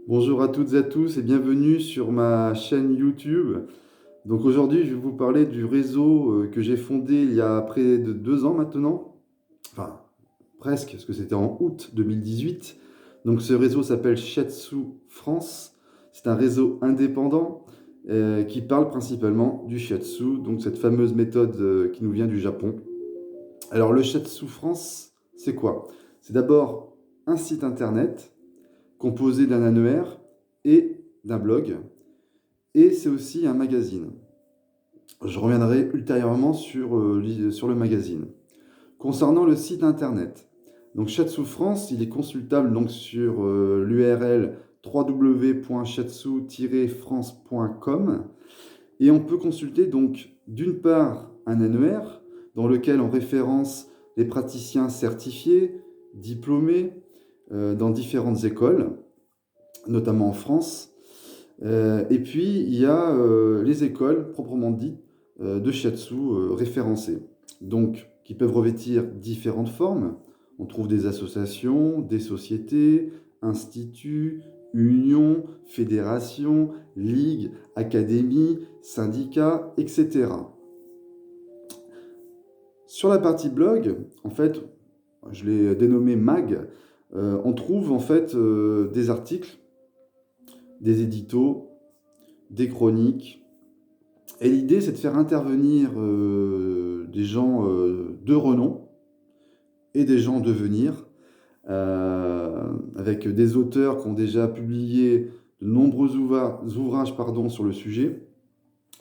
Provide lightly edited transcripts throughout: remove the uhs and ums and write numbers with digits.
Bonjour à toutes et à tous et bienvenue sur ma chaîne YouTube. Donc aujourd'hui, je vais vous parler du réseau que j'ai fondé il y a près de 2 ans maintenant. Enfin, presque, parce que c'était en août 2018. Donc ce réseau s'appelle Shiatsu France. C'est un réseau indépendant qui parle principalement du Shiatsu, donc cette fameuse méthode qui nous vient du Japon. Alors le Shiatsu France, c'est quoi? C'est d'abord un site internet composé d'un annuaire et d'un blog, et c'est aussi un magazine. Je reviendrai ultérieurement sur le magazine. Concernant le site internet, donc Shiatsu France, il est consultable donc sur l'URL www.shiatsu-france.com et on peut consulter donc d'une part un annuaire dans lequel on référence les praticiens certifiés, diplômés dans différentes écoles, notamment en France. Et puis, il y a les écoles proprement dites de shiatsu référencées, donc qui peuvent revêtir différentes formes. On trouve des associations, des sociétés, instituts, unions, fédérations, ligues, académies, syndicats, etc. Sur la partie blog, en fait, je l'ai dénommé mag, on trouve en fait des articles, des éditos, des chroniques. Et l'idée, c'est de faire intervenir des gens de renom et des gens en devenir, avec des auteurs qui ont déjà publié de nombreux ouvrages sur le sujet,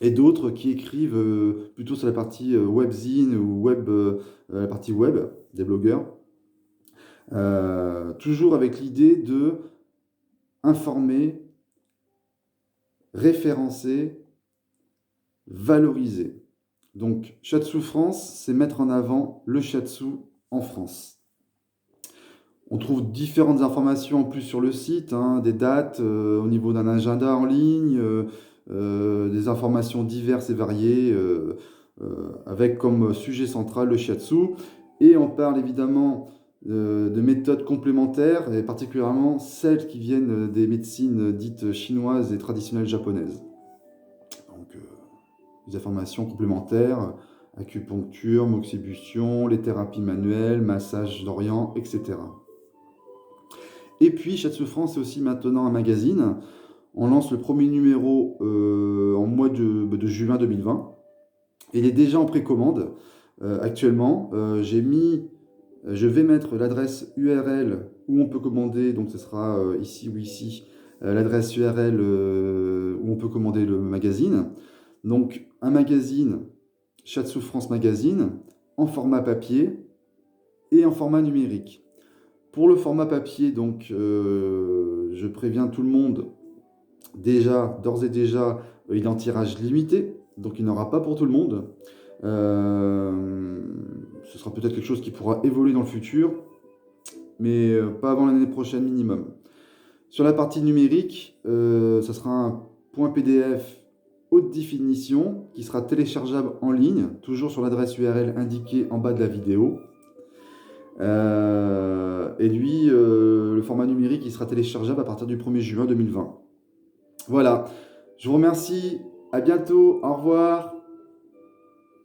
et d'autres qui écrivent plutôt sur la partie webzine ou la partie web, des blogueurs, toujours avec l'idée de informer, référencer, valoriser. Donc, Shiatsu France, c'est mettre en avant le shiatsu en France. On trouve différentes informations en plus sur le site, hein, des dates au niveau d'un agenda en ligne, des informations diverses et variées, avec comme sujet central le shiatsu. Et on parle évidemment de méthodes complémentaires, et particulièrement celles qui viennent des médecines dites chinoises et traditionnelles japonaises. Donc, des informations complémentaires, acupuncture, moxibustion, les thérapies manuelles, massage d'Orient, etc. Et puis, Shiatsu France, c'est aussi maintenant un magazine. On lance le premier numéro en mois de juin 2020. Il est déjà en précommande actuellement. Je vais mettre l'adresse URL où on peut commander, donc ce sera ici ou ici, l'adresse URL où on peut commander le magazine. Donc, un magazine, Shiatsu France Magazine, en format papier et en format numérique. Pour le format papier, donc, je préviens tout le monde, d'ores et déjà, il est en tirage limité, donc il n'y en aura pas pour tout le monde. Ce sera peut-être quelque chose qui pourra évoluer dans le futur, mais pas avant l'année prochaine minimum. Sur la partie numérique, ça sera un point PDF haute définition qui sera téléchargeable en ligne, toujours sur l'adresse URL indiquée en bas de la vidéo. Et lui, le format numérique, il sera téléchargeable à partir du 1er juin 2020. Voilà, je vous remercie, à bientôt, au revoir.